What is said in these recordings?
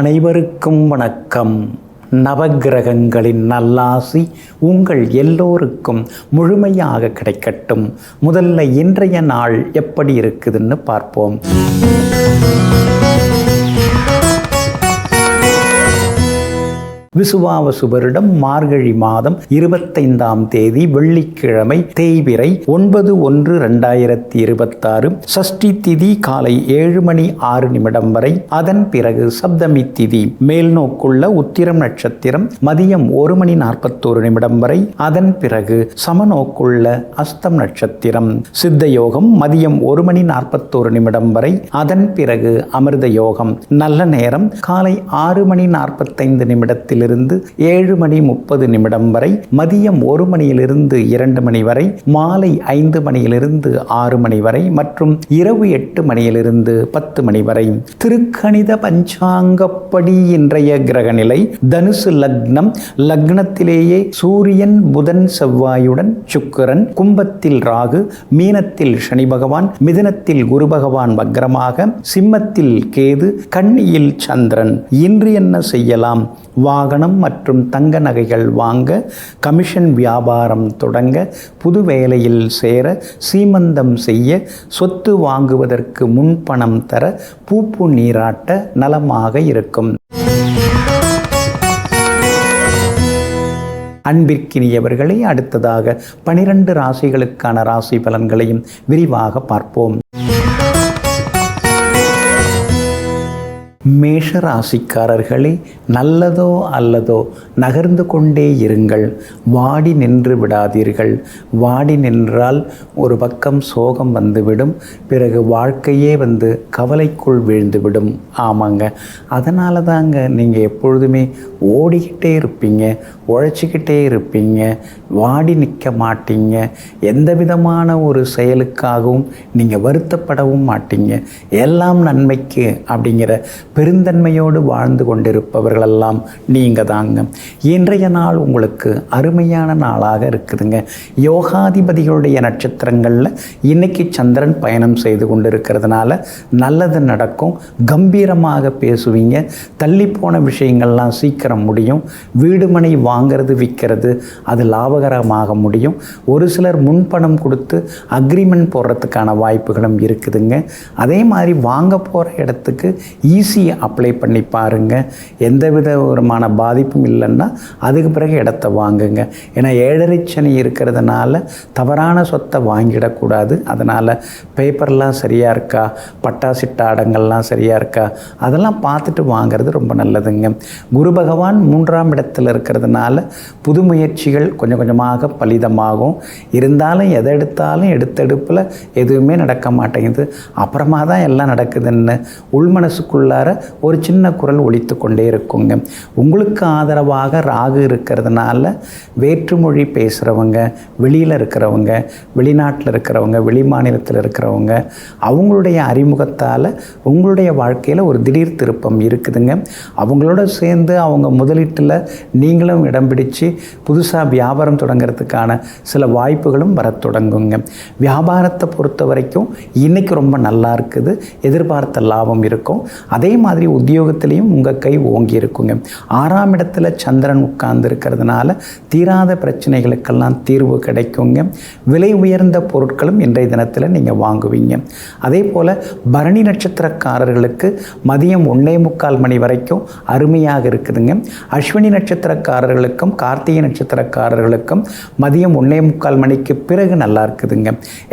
அனைவருக்கும் வணக்கம். நவக்கிரகங்களின் நல்லாசி உங்கள் எல்லோருக்கும் முழுமையாக கிடைக்கட்டும். முதல்ல இன்றைய நாள் எப்படி இருக்குதுன்னு பார்ப்போம். விசுவாவசு வருடம் மார்கழி மாதம் 25ஆம் தேதி வெள்ளிக்கிழமை, தேய்பிறை 9/1/2026. சஷ்டி திதி காலை 7 மணி 6 நிமிடம் வரை. அதன் பிறகு சப்தமி திதி மேல் நோக்குள்ள உத்திரம் நட்சத்திரம் மதியம் 1 மணி 41 நிமிடம் வரை. அதன் பிறகு சமநோக்குள்ள அஸ்தம் நட்சத்திரம். சித்த யோகம் மதியம் 1 மணி 41 நிமிடம் வரை. அதன் பிறகு அமிர்த யோகம். நல்ல நேரம் காலை 6 மணி 45 நிமிடத்தில் இருந்து 7 மணி 30 நிமிடம் வரை. மதியம் 1 மணியிலிருந்து 2 மணி வரை. மாலை 5 மணியிலிருந்து 6 மணி வரை மற்றும் இரவு 8 மணியிலிருந்து 10 மணி வரை. திருக்கணித பஞ்சாங்கப்படி இன்றைய கிரகநிலை தனுசு லக்னம். லக்னத்திலேயே சூரியன், புதன், செவ்வாயுடன் சுக்கிரன், கும்பத்தில் ராகு, மீனத்தில் சனி பகவான், மிதுனத்தில் குரு பகவான் வக்ரமாக, சிம்மத்தில் கேது, கன்னியில் சந்திரன். இன்று என்ன செய்யலாம்? வாகனம் மற்றும் தங்க நகைகள் வாங்க, கமிஷன் வியாபாரம் தொடங்க, புது வேலையில் சேர, சீமந்தம் செய்ய, சொத்து வாங்குவதற்கு முன்பணம் தர, பூப்பு நீராட்ட நலமாக இருக்கும். அன்பிற்கினியவர்களே, அடுத்ததாக 12 ராசிகளுக்கான ராசி பலன்களையும் விரிவாக பார்ப்போம். மேஷ ராசிக்காரர்களே, நல்லதோ அல்லதோ நகர்ந்து கொண்டே இருங்கள். வாடி நின்று விடாதீர்கள். வாடி நின்றால் ஒரு பக்கம் சோகம் வந்துவிடும். பிறகு வாழ்க்கையே கவலைக்குள் வீழ்ந்துவிடும். ஆமாங்க, அதனால தாங்க நீங்கள் எப்பொழுதுமே ஓடிக்கிட்டே இருப்பீங்க, உழைச்சிக்கிட்டே இருப்பீங்க, வாடி நிற்க மாட்டீங்க. எந்த விதமான ஒரு செயலுக்காகவும் நீங்கள் வருத்தப்படவும் மாட்டீங்க. எல்லாம் நன்மைக்கு அப்படிங்கிற பெருந்தன்மையோடு வாழ்ந்து கொண்டிருப்பவர்களெல்லாம் நீங்கள் தாங்க. இன்றைய நாள் உங்களுக்கு அருமையான நாளாக இருக்குதுங்க. யோகாதிபதிகளுடைய நட்சத்திரங்களில் இன்னைக்கு சந்திரன் பயணம் செய்து கொண்டிருக்கிறதுனால நல்லது நடக்கும். கம்பீரமாக பேசுவீங்க. தள்ளிப்போன விஷயங்கள்லாம் சீக்கிரம் முடியும். வீடு மனை வாங்கிறது விற்கிறது அது லாபகரமாக முடியும். ஒரு சிலர் முன்பணம் கொடுத்து அக்ரிமெண்ட் போடுறதுக்கான வாய்ப்புகளும் இருக்குதுங்க. அதே மாதிரி வாங்க போகிற இடத்துக்கு ஈஸி அப்ளை பண்ணி பாருங்க. எந்த விதமான பாதிப்பும் இல்லைன்னா அதுக்கு பிறகு இடத்த வாங்குங்க. ஏன்னா 7.5 சனி இருக்கிறதுனால தவறான சொத்தை வாங்கிடக்கூடாது. அதனால் பேப்பர்லாம் சரியாக இருக்கா, பட்டா சிட்டா அடங்கள்லாம் சரியாக இருக்கா, அதெல்லாம் பார்த்துட்டு வாங்கிறது ரொம்ப நல்லதுங்க. குரு பகவான் 3ஆம் இடத்தில் இருக்கிறதுனால புது முயற்சிகள் கொஞ்சம் கொஞ்சமாக பலிதமாகும். இருந்தாலும் எதை எடுத்தாலும் எடுத்தெடுப்பில் எதுவுமே நடக்க மாட்டேங்குது, அப்புறமா தான் எல்லாம் நடக்குதுன்னு உள்மனசுக்குள்ளார ஒரு சின்ன குரல் ஒலித்து கொண்டே இருக்குங்க. உங்களுக்கு ஆதரவாக ராகு இருக்கிறதுனால வேற்றுமொழி பேசுகிறவங்க, வெளியில் இருக்கிறவங்க, வெளிநாட்டில் இருக்கிறவங்க, வெளி மாநிலத்தில் இருக்கிறவங்க, அவங்களுடைய அறிமுகத்தால் உங்களுடைய வாழ்க்கையில் ஒரு திடீர் திருப்பம் இருக்குதுங்க. அவங்களோட சேர்ந்து அவங்க முதலீட்டில் நீங்களும் இடம் பிடிச்சு புதுசாக வியாபாரம் தொடங்கிறதுக்கான சில வாய்ப்புகளும் வர தொடங்குங்க. வியாபாரத்தை பொறுத்த வரைக்கும் இன்றைக்கி ரொம்ப நல்லா இருக்குது. எதிர்பார்த்த லாபம் இருக்கும். அதே மாதிரி உத்தியோகத்திலையும் உங்கள் கை ஓங்கி இருக்குங்க. 6ஆம் இடத்துல சந்திரன் உட்கார்ந்து இருக்கிறதுனால தீராத பிரச்சனைகளுக்கெல்லாம் தீர்வு கிடைக்குங்க. விலை உயர்ந்த பொருட்களும் இன்றைய தினத்தில் நீங்கள் வாங்குவீங்க. அதே போல் பரணி நட்சத்திரக்காரர்களுக்கு மதியம் 1:45 மணி வரைக்கும் அருமையாக இருக்குதுங்க. அஸ்வினி நட்சத்திரக்காரர்களுக்கும் கார்த்திகை நட்சத்திரக்காரர்களுக்கும் மதியம் 1:45 மணிக்கு பிறகு நல்லா இருக்குதுங்க.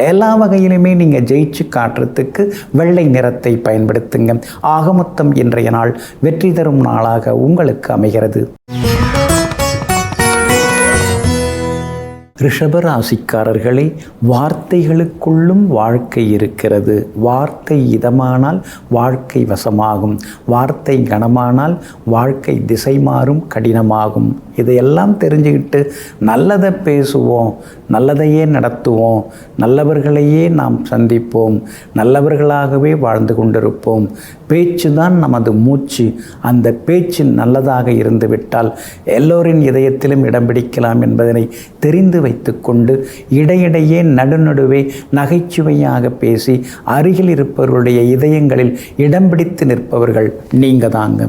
எல்லா வகையிலுமே நீங்கள் ஜெயிச்சு காட்டுறதுக்கு வெள்ளை நிறத்தை பயன்படுத்துங்க. ஆகமொத்தம் இன்றைய நாள் வெற்றி தரும் நாளாக உங்களுக்கு அமைகிறது. ரிஷபராசிக்காரர்களே, வார்த்தைகளுக்குள்ளும் வாழ்க்கை இருக்கிறது. வார்த்தை இதமானால் வாழ்க்கை வசமாகும். வார்த்தை கனமானால் வாழ்க்கை திசை மாறும், கடினமாகும். இதையெல்லாம் தெரிஞ்சுக்கிட்டு நல்லதை பேசுவோம், நல்லதையே நடத்துவோம், நல்லவர்களையே நாம் சந்திப்போம், நல்லவர்களாகவே வாழ்ந்து கொண்டிருப்போம். பேச்சு தான் நமது மூச்சு. அந்த பேச்சு நல்லதாக இருந்துவிட்டால் எல்லோரின் இதயத்திலும் இடம் பிடிக்கலாம் என்பதனை தெரிந்து வைத்து கொண்டு இடையிடையே நடுநடுவே நகைச்சுவையாக பேசி அருகில் இருப்பவர்களுடைய இதயங்களில் இடம் பிடித்து நிற்பவர்கள் நீங்கள் தாங்க.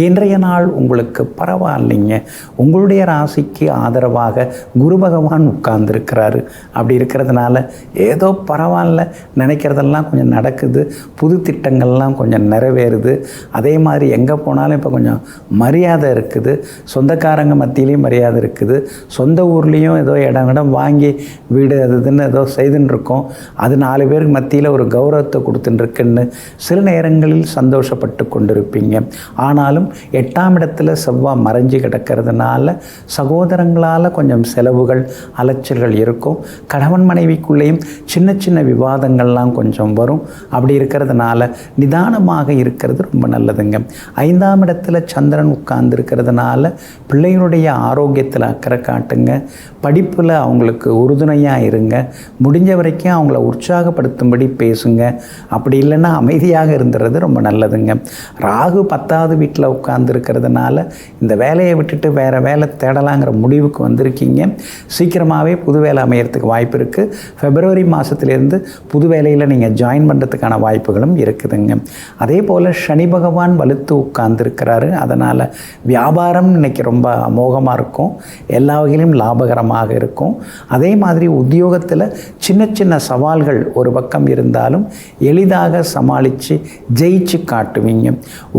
இன்றைய நாள் உங்களுக்கு பரவாயில்லைங்க. உங்களுடைய ராசிக்கு ஆதரவாக குரு பகவான் உட்கார்ந்துருக்கிறாரு. அப்படி இருக்கிறதுனால ஏதோ பரவாயில்ல, நினைக்கிறதெல்லாம் கொஞ்சம் நடக்குது, புது திட்டங்கள்லாம் கொஞ்சம் நிறைவேறுது. அதே மாதிரி எங்கே போனாலும் இப்போ கொஞ்சம் மரியாதை இருக்குது, சொந்தக்காரங்க மத்தியிலையும் மரியாதை இருக்குது, சொந்த ஊர்லேயும் ஏதோ இடம் வாங்கி வீடு அது இதுன்னு ஏதோ செய்துன்னு இருக்கோம், அது 4 பேருக்கு மத்தியில் ஒரு கௌரவத்தை கொடுத்துட்டுருக்குன்னு சில நேரங்களில் சந்தோஷப்பட்டு கொண்டிருப்பீங்க. ஆனாலும் 8ஆம் இடத்துல செவ்வாய் மறைஞ்சு கிடக்கிறதுனால சகோதரங்களால் கொஞ்சம் செலவுகள் அலைச்சல்கள் இருக்கும். கணவன் மனைவிக்குள்ளேயும் சின்ன சின்ன விவாதங்கள்லாம் கொஞ்சம் வரும். அப்படி இருக்கிறதுனால நிதானமாக இருக்கிறது ரொம்ப நல்லதுங்க. 5ஆம் இடத்துல சந்திரன் உட்கார்ந்து இருக்கிறதுனால பிள்ளைகளுடைய ஆரோக்கியத்தில் அக்கறை காட்டுங்க. படிப்பில் அவங்களுக்கு உறுதுணையாக இருங்க. முடிஞ்ச வரைக்கும் அவங்கள உற்சாகப்படுத்தும்படி பேசுங்க. அப்படி இல்லைன்னா அமைதியாக இருந்துறது ரொம்ப நல்லதுங்க. ராகு 10ஆவது வீட்டில் உட்கார்ந்து இருக்கிறதுனால இந்த வேலையை விட்டுட்டு வேறு வேலை தேடலாங்கிற முடிவுக்கு வந்திருக்கீங்க. சீக்கிரமாகவே புது வேலை அமையறதுக்கு வாய்ப்பு இருக்குது. பிப்ரவரி மாதத்துலேருந்து புது வேலையில் நீங்கள் ஜாயின் பண்ணுறதுக்கான வாய்ப்புகளும் இருக்குதுங்க. அதே போல் சனி பகவான் வலுத்து உட்கார்ந்துருக்கிறாரு. அதனால் வியாபாரம் இன்றைக்கி ரொம்ப அமோகமாக இருக்கும், எல்லா வகையிலும் லாபகரமாக இருக்கும். அதே மாதிரி உத்தியோகத்தில் சின்ன சின்ன சவால்கள் ஒரு பக்கம் இருந்தாலும் எளிதாக சமாளித்து ஜெயிச்சு காட்டுவீங்க.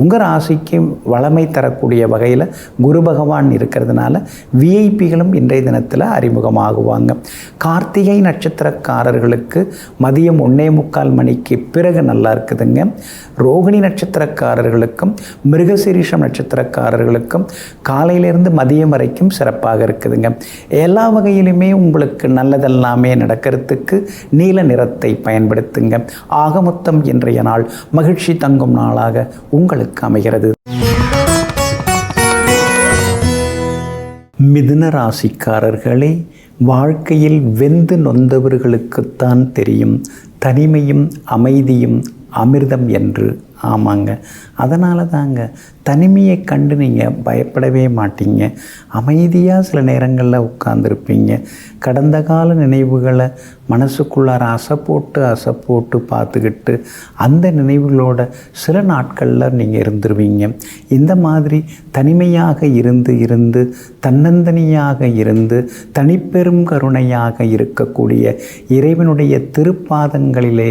உங்கள் ராசிக்கு வளமை தரக்கூடிய வகையில் குரு பகவான் இருக்கிறதுனால விஐபிகளும் இன்றைய தினத்தில் அறிமுகமாகுவாங்க. கார்த்திகை நட்சத்திரக்காரர்களுக்கு மதியம் 1:45 மணிக்கு பிறகு நல்லா இருக்குதுங்க. ரோகிணி நட்சத்திரக்காரர்களுக்கும் மிருகசீரிஷம் நட்சத்திரக்காரர்களுக்கும் காலையிலிருந்து மதியம் வரைக்கும் சிறப்பாக இருக்குதுங்க. எல்லா வகையிலுமே உங்களுக்கு நல்லதெல்லாமே நடக்கிறதுக்கு நீல நிறத்தை பயன்படுத்துங்க. ஆக மொத்தம் இன்றைய நாள் மகிழ்ச்சி தங்கும் நாளாக உங்களுக்கு அமைகிறது. மிதுன ராசிக்காரர்களே, வாழ்க்கையில் வெந்து நொந்தவர்களுக்குத்தான் தெரியும் தனிமையும் அமைதியும் அமிர்தம் என்று. ஆமாங்க, அதனால தாங்க தனிமையை கண்டு நீங்கள் பயப்படவே மாட்டீங்க. அமைதியாக சில நேரங்களில் உட்கார்ந்துருப்பீங்க. கடந்த கால நினைவுகளை மனசுக்குள்ளார அசை போட்டு பார்த்துக்கிட்டு அந்த நினைவுகளோட சில நாட்களில் நீங்கள் இருந்துருவீங்க. இந்த மாதிரி தனிமையாக இருந்து தன்னந்தனியாக இருந்து தனிப்பெரும் கருணையாக இருக்கக்கூடிய இறைவனுடைய திருப்பாதங்களிலே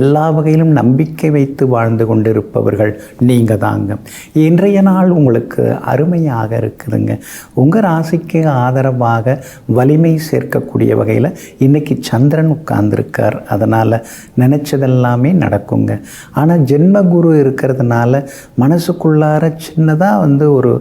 எல்லா வகையிலும் நம்பிக்கை வைத்து வாழ்ந்து கொண்டிருப்பவர்கள் நீங்கள் தாங்க. இன்றைய நாள் உங்களுக்கு அருமையாக இருக்குதுங்க. உங்கள் ராசிக்கு ஆதரவாக வலிமை சேர்க்கக்கூடிய வகையில் இன்றைக்கி சந்திரன் உட்கார்ந்துருக்கார். அதனால் நினச்சதெல்லாமே நடக்குங்க. ஆனால் ஜென்மகுரு இருக்கிறதுனால மனசுக்குள்ளார சின்னதாக ஒரு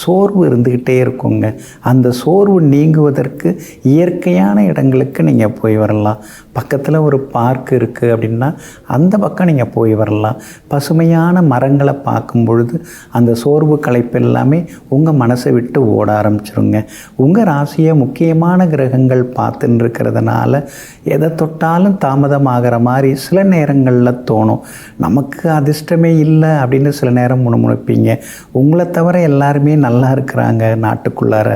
சோர்வு இருந்துக்கிட்டே இருக்குங்க. அந்த சோர்வு நீங்குவதற்கு இயற்கையான இடங்களுக்கு நீங்கள் போய் வரலாம். பக்கத்தில் ஒரு பார்க் இருக்குது அப்படின்னா அந்த பக்கம் நீங்கள் போய் வரலாம். பசுமையான மரங்களை பார்க்கும் பொழுது அந்த சோர்வு களைப்பு எல்லாமே உங்கள் மனசை விட்டு ஓட ஆரம்பிச்சிருங்க. உங்கள் ராசியை முக்கியமான கிரகங்கள் பார்த்துன்னு இருக்கிறதுனால எதை தொட்டாலும் தாமதமாகிற மாதிரி சில நேரங்களில் தோணும். நமக்கு அதிர்ஷ்டமே இல்லை அப்படின்னு சில நேரம் முணுமுணுப்பீங்க. உங்களை தவிர எல்லாருமே நல்லா இருக்கிறாங்க நாட்டுக்குள்ளார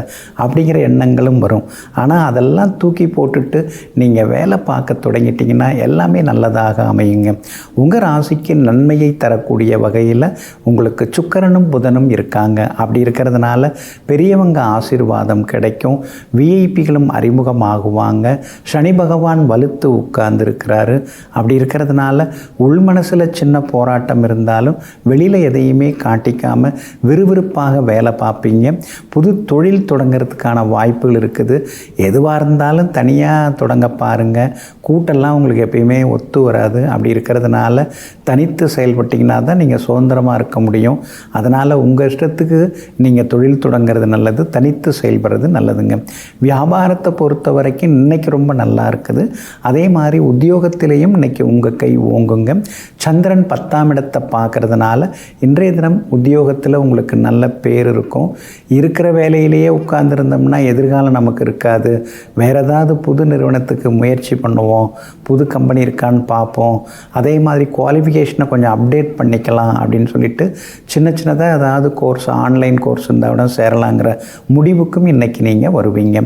அப்படிங்கிற எண்ணங்களும் வரும். ஆனால் அதெல்லாம் தூக்கி போட்டுட்டு நீங்கள் வேலை பார்க்க தொடங்கிட்டிங்கன்னா எல்லாமே நல்லதாக அமையுங்க. உங்கள் ராசிக்கு நன்மையை தரக்கூடிய வகையில் உங்களுக்கு சுக்கிரனும் புதனும் இருக்காங்க. அப்படி இருக்கிறதுனால பெரியவங்க ஆசீர்வாதம் கிடைக்கும். விஐபிகளும் அறிமுகமாகுவாங்க. சனி பகவான் வலுத்து உட்கார்ந்துருக்கிறாரு. அப்படி இருக்கிறதுனால உள் மனசில் சின்ன போராட்டம் இருந்தாலும் வெளியில் எதையுமே காட்டிக்காமல் விறுவிறுப்பாக வேலை பார்ப்பீங்க. புது தொழில் தொடங்கிறதுக்கான வாய்ப்புகள் இருக்குது. எதுவாக இருந்தாலும் தனியாக தொடங்க பாருங்கள். கூட்டெல்லாம் உங்களுக்கு எப்பயுமே ஒத்து வராது. அப்படி இருக்கிறதுனால தனித்து செயல்பட்டிங்கன்னா தான் நீங்கள் சுதந்திரமாக இருக்க முடியும். அதனால் அதனால் உங்கள் இஷ்டத்துக்கு நீங்கள் தொழில் தொடங்கிறது நல்லது, தனித்து செயல்படுறது நல்லதுங்க. வியாபாரத்தை பொறுத்த வரைக்கும் இன்றைக்கி ரொம்ப நல்லா இருக்குது. அதே மாதிரி உத்தியோகத்திலையும் இன்றைக்கி உங்கள் கை ஓங்குங்க. சந்திரன் 10ஆம் இடத்தை பார்க்குறதுனால இன்றைய தினம் உத்தியோகத்தில் உங்களுக்கு நல்ல பேர் இருக்கும். இருக்கிற வேலையிலேயே உட்கார்ந்துருந்தோம்னா எதிர்காலம் நமக்கு இருக்காது. வேறு ஏதாவது புது நிறுவனத்துக்கு முயற்சி பண்ணுவோம், புது கம்பெனி இருக்கான்னு பார்ப்போம், அதே மாதிரி குவாலிஃபிகேஷனை கொஞ்சம் அப்டேட் பண்ணிக்கலாம் அப்படின்னு சொல்லிட்டு சின்னதாக ஏதாவது கோர்ஸ், ஆன்லைன் கோர்ஸ் இருந்தால் கூட சேரலாங்கிற முடிவுக்கும் இன்றைக்கி நீங்கள் வருவீங்க.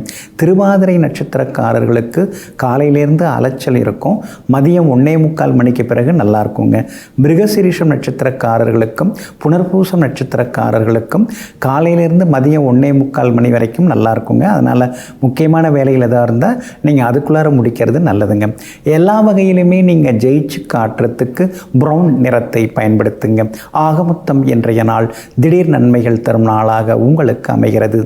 திருவாதிரை நட்சத்திரக்காரர்களுக்கு காலையிலேருந்து அலைச்சல் இருக்கும். மதியம் 1:45 மணிக்கு பிறகு நல்லா இருக்குங்க. மிருகசீரிஷம் நட்சத்திரக்காரர்களுக்கும் புனர்பூசம் நட்சத்திரக்காரர்களுக்கும் காலையிலேருந்து மதியம் 1:45 மணி வரைக்கும் நல்லா இருக்குங்க. அதனால் முக்கியமான வேலையில் எதாக இருந்தால் நீங்கள் அதுக்குள்ளார முடிக்கிறது நல்லதுங்க. எல்லா வகையிலுமே நீங்கள் ஜெயிச்சு காட்டுறதுக்கு ப்ரௌன் நிறத்தை பயன்படுத்துங்க. ஆகமொத்தம் இன்றைய நாள் திடீர் நன்மைகள் தரும் நாளாக உங்களுக்கு அமைகிறது.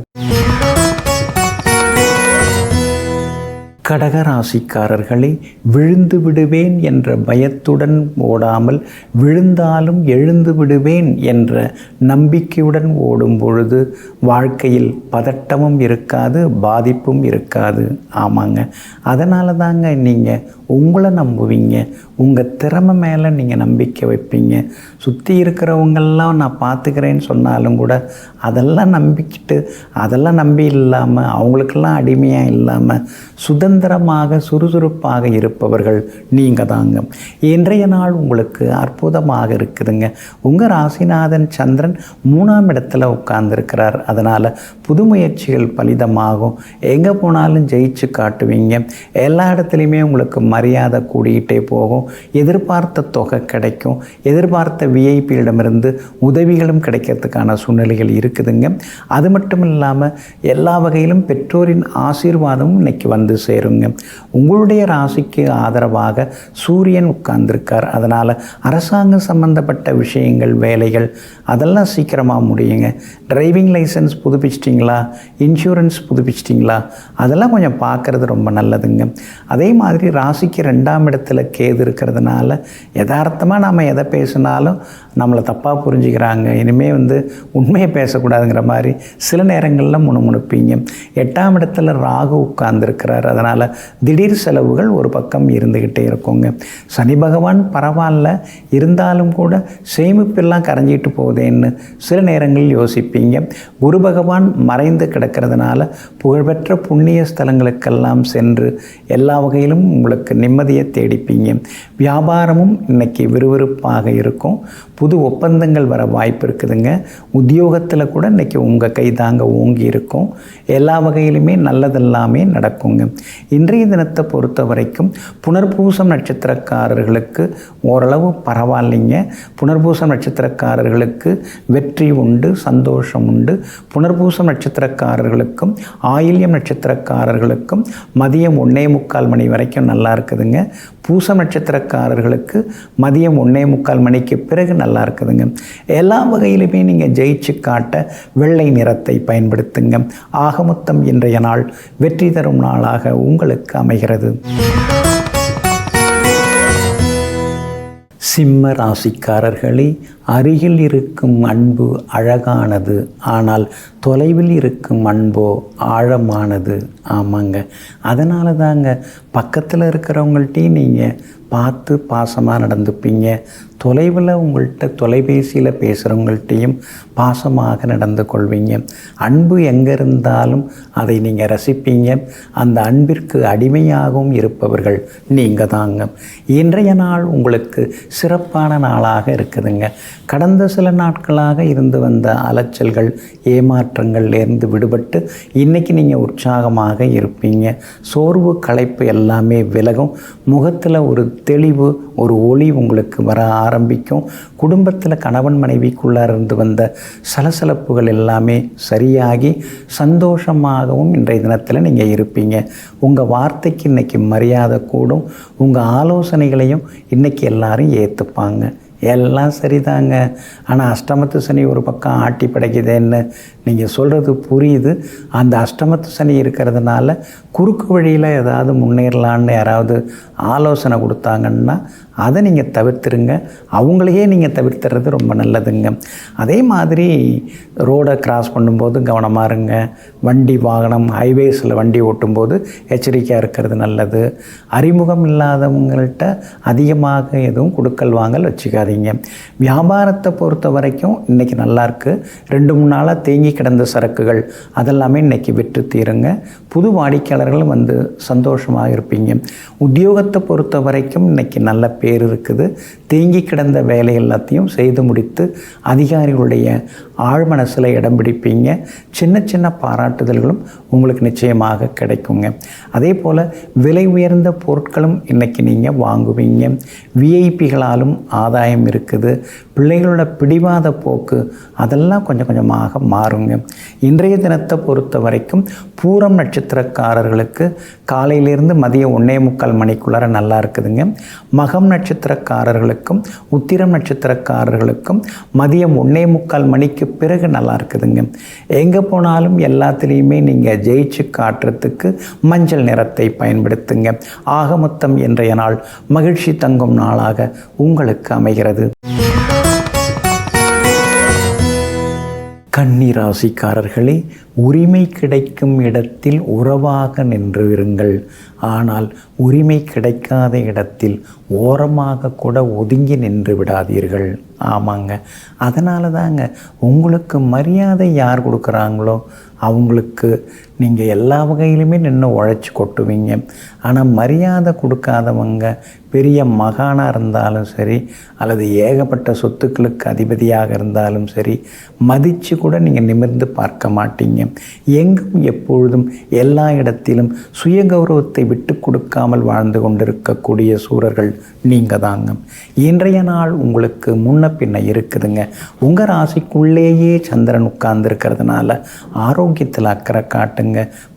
கடகராசிக்காரர்களே, விழுந்து விடுவேன் என்ற பயத்துடன் ஓடாமல் விழுந்தாலும் எழுந்து விடுவேன் என்ற நம்பிக்கையுடன் ஓடும் பொழுது வாழ்க்கையில் பதட்டமும் இருக்காது, பாதிப்பும் இருக்காது. ஆமாங்க, அதனால தாங்க நீங்கள் உங்களை நம்புவீங்க, உங்கள் திறமை மேலே நீங்கள் நம்பிக்கை வைப்பீங்க. சுற்றி இருக்கிறவங்கெல்லாம் நான் பார்த்துக்கிறேன்னு சொன்னாலும் கூட அதெல்லாம் நம்பிக்கிட்டு அதெல்லாம் நம்பி இல்லாமல் அவங்களுக்கெல்லாம் அடிமையாக இல்லாமல் சுதந்திரமாக சுறுசுறுப்பாக இருப்பவர்கள் நீங்கள் தாங்க. இன்றைய நாள் உங்களுக்கு அற்புதமாக இருக்குதுங்க. உங்கள் ராசிநாதன் சந்திரன் 3ஆம் இடத்துல உட்கார்ந்துருக்கிறார். அதனால் புது முயற்சிகள் பலிதமாகும். எங்கே போனாலும் ஜெயிச்சு காட்டுவீங்க. எல்லா இடத்துலையுமே உங்களுக்கு மரியாதை கூடிக்கிட்டே போகும். எதிர்பார்த்த தொகை கிடைக்கும். எதிர்பார்த்த விஐபியிடமிருந்து உதவிகளும் கிடைக்கிறதுக்கான சூழ்நிலைகள் இருக்குதுங்க. அது மட்டும் இல்லாமல் எல்லா வகையிலும் பெற்றோரின் ஆசீர்வாதமும் இன்னைக்கு வந்து சேருங்க. உங்களுடைய ராசிக்கு ஆதரவாக சூரியன் உட்கார்ந்துருக்கார். அதனால் அரசாங்க சம்பந்தப்பட்ட விஷயங்கள், வேலைகள் அதெல்லாம் சீக்கிரமாக முடியுங்க. டிரைவிங் லைசன்ஸ் புதுப்பிச்சிட்டிங்களா, இன்சூரன்ஸ் புதுப்பிச்சிட்டிங்களா, அதெல்லாம் கொஞ்சம் பார்க்குறது ரொம்ப நல்லதுங்க. அதே மாதிரி ராசிக்கு 2ஆம் இடத்துல கேது இருக்கிறதுனால யதார்த்தமாக நாம் எதை பேசினாலும் நம்மளை தப்பாக புரிஞ்சுக்கிறாங்க, இனிமேல் உண்மையை பேசக்கூடாதுங்கிற மாதிரி சில நேரங்களில் முணுமுணுப்பீங்க. 8ஆம் இடத்துல ராகு உட்கார்ந்துருக்கிறார். அதனால் திடீர் செலவுகள் ஒரு பக்கம் இருந்துக்கிட்டே இருக்குங்க. சனி பகவான் பரவாயில்ல, இருந்தாலும் கூட சேமிப்பெல்லாம் கரைஞ்சிட்டு போகுதேன்னு சில நேரங்களில் யோசிப்பீங்க. குரு பகவான் மறைந்து கிடக்கிறதுனால புகழ்பெற்ற புண்ணிய ஸ்தலங்களுக்கெல்லாம் சென்று எல்லா வகையிலும் உங்களுக்கு நிம்மதியை தேடிப்பீங்க. வியாபாரமும் இன்னைக்கு விறுவிறுப்பாக இருக்கும். புது ஒப்பந்தங்கள் வர வாய்ப்பு இருக்குதுங்க. உத்தியோகத்தில் கூட இன்றைக்கி உங்கள் கை தாங்க ஓங்கி இருக்கும். எல்லா வகையிலுமே நல்லதெல்லாமே நடக்குங்க. இன்றைய தினத்தை பொறுத்த வரைக்கும் புனர்பூசம் நட்சத்திரக்காரர்களுக்கு ஓரளவு பரவாயில்லைங்க. புனர்பூசம் நட்சத்திரக்காரர்களுக்கு வெற்றி உண்டு, சந்தோஷம் உண்டு. புனர்பூசம் நட்சத்திரக்காரர்களுக்கும் ஆயில்யம் நட்சத்திரக்காரர்களுக்கும் மதியம் 1:45 மணி வரைக்கும் நல்லா இருக்குதுங்க. பூசம் நட்சத்திரக்காரர்களுக்கு மதியம் 1:45 மணிக்கு பிறகு நல்லா இருக்குதுங்க. எல்லா வகையிலுமே நீங்கள் ஜெயிச்சு காட்ட வெள்ளை நிறத்தை பயன்படுத்துங்க. ஆகமொத்தம் இன்றைய நாள் வெற்றி தரும் நாளாக உங்களுக்கு அமைகிறது. சிம்ம ராசிக்காரர்களே, அருகில் இருக்கும் அன்பு அழகானது, ஆனால் தொலைவில் இருக்கும் அன்போ ஆழமானது. ஆமாங்க, அதனால தாங்க பக்கத்தில் இருக்கிறவங்கள்ட்டையும் நீங்கள் பார்த்து பாசமாக நடந்துப்பீங்க. தொலைவில் உங்கள்கிட்ட தொலைபேசியில் பேசுகிறவங்கள்ட்டையும் பாசமாக நடந்து கொள்வீங்க. அன்பு எங்கே இருந்தாலும் அதை நீங்கள் ரசிப்பீங்க. அந்த அன்பிற்கு அடிமையாகவும் இருப்பவர்கள் நீங்கள் தாங்க. இன்றைய நாள் உங்களுக்கு சிறப்பான நாளாக இருக்குதுங்க. கடந்த சில நாட்களாக இருந்து வந்த அலைச்சல்கள், ஏமாற்றங்கள்லேருந்து விடுபட்டு இன்றைக்கி நீங்கள் உற்சாகமாக இருப்பீங்க. சோர்வு, களைப்பு எல்லாமே விலகும். முகத்தில் ஒரு தெளிவு, ஒரு ஒளி உங்களுக்கு வர ஆரம்பிக்கும். குடும்பத்தில் கணவன் மனைவிக்குள்ளார இருந்து வந்த சலசலப்புகள் எல்லாமே சரியாகி சந்தோஷமாகவும் இன்றைய தினத்தில் நீங்கள் இருப்பீங்க. உங்கள் வார்த்தைக்கு இன்றைக்கி மரியாதை கூடும். உங்கள் ஆலோசனைகளையும் இன்றைக்கி எல்லாரும் ஏற்றுப்பாங்க. எல்லாம் சரிதாங்க, ஆனால் அஷ்டமத்து சனி ஒரு பக்கம் ஆட்டி படைக்குதுன்னு நீங்கள் சொல்கிறது புரியுது. அந்த அஷ்டமத்து சனி இருக்கிறதுனால குறுக்கு வழியில் ஏதாவது முன்னேறலான்னு யாராவது ஆலோசனை கொடுத்தாங்கன்னா அதை நீங்கள் தவிர்த்துருங்க. அவங்களையே நீங்கள் தவிர்த்துறது ரொம்ப நல்லதுங்க. அதே மாதிரி ரோடை கிராஸ் பண்ணும்போது கவனமாக இருங்க. வண்டி வாகனம் ஹைவேஸில் வண்டி ஓட்டும்போது எச்சரிக்கையாக இருக்கிறது நல்லது. அறிமுகம் இல்லாதவங்கள்ட்ட அதிகமாக எதுவும் கொடுக்கல் வாங்கல் வச்சுக்காதீங்க. வியாபாரத்தை பொறுத்த வரைக்கும் இன்றைக்கி நல்லாயிருக்கு. 2-3 நாளாக தேங்கி கிடந்த சரக்குகள் அதெல்லாமே இன்றைக்கி விற்று தீருங்க. புது வாடிக்கையாளர்களும் வந்து சந்தோஷமாக இருப்பீங்க. உத்தியோகத்தை பொறுத்த வரைக்கும் இன்றைக்கி நல்ல பேர் இருக்குது. தேங்கி கிடந்த வேலை எல்லாத்தையும் செய்து முடித்து அதிகாரிகளுடைய ஆழ்மனசில் இடம் பிடிப்பீங்க. சின்ன சின்ன பாராட்டுதல்களும் உங்களுக்கு நிச்சயமாக கிடைக்குங்க. அதே போல் விலை உயர்ந்த பொருட்களும் இன்றைக்கி நீங்கள் வாங்குவீங்க. விஐபிகளாலும் ஆதாயம் இருக்குது. பிள்ளைகளோட பிடிவாத போக்கு அதெல்லாம் கொஞ்சம் கொஞ்சமாக மாறுங்க. இன்றைய தினத்தை பொறுத்த வரைக்கும் பூரம் நட்சத்திரக்காரர்களுக்கு காலையிலேருந்து மதியம் 1:45 மணிக்குள்ளார நல்லா இருக்குதுங்க. மகம் நட்சத்திரக்காரர்களுக்கும் உத்திரம் நட்சத்திரக்காரர்களுக்கும் மதியம் 1:45 மணிக்கு பிறகு நல்லா இருக்குதுங்க. எங்கே போனாலும் எல்லாத்துலேயுமே நீங்கள் ஜெயிச்சு காட்டுறதுக்கு மஞ்சள் நிறத்தை பயன்படுத்துங்க. ஆக மொத்தம் இன்றைய நாள் மகிழ்ச்சி தங்கும் நாளாக உங்களுக்கு அமைகிறது. கன்னி ராசிக்காரர்களே, உரிமை கிடைக்கும் இடத்தில் உறவாக நின்று இருங்கள். ஆனால் உரிமை கிடைக்காத இடத்தில் ஓரமாக கூட ஒதுங்கி நின்று விடாதீர்கள். ஆமாங்க, அதனால தாங்க உங்களுக்கு மரியாதை யார் கொடுக்குறாங்களோ அவங்களுக்கு நீங்கள் எல்லா வகையிலுமே நின்று உழைச்சி கொட்டுவீங்க. ஆனால் மரியாதை கொடுக்காதவங்க பெரிய மகானாக இருந்தாலும் சரி, அல்லது ஏகப்பட்ட சொத்துக்களுக்கு அதிபதியாக இருந்தாலும் சரி, மதித்து கூட நீங்கள் நிமிர்ந்து பார்க்க மாட்டீங்க. எங்கும் எப்பொழுதும் எல்லா இடத்திலும் சுய கௌரவத்தை விட்டு கொடுக்காமல் வாழ்ந்து கொண்டிருக்கக்கூடிய சூரர்கள் நீங்கள் தாங்க. இன்றைய நாள் உங்களுக்கு முன்ன பின்ன இருக்குதுங்க. உங்கள் ராசிக்குள்ளேயே சந்திரன் உட்கார்ந்துருக்கிறதுனால ஆரோக்கியத்தில் அக்கறை காட்டுங்க.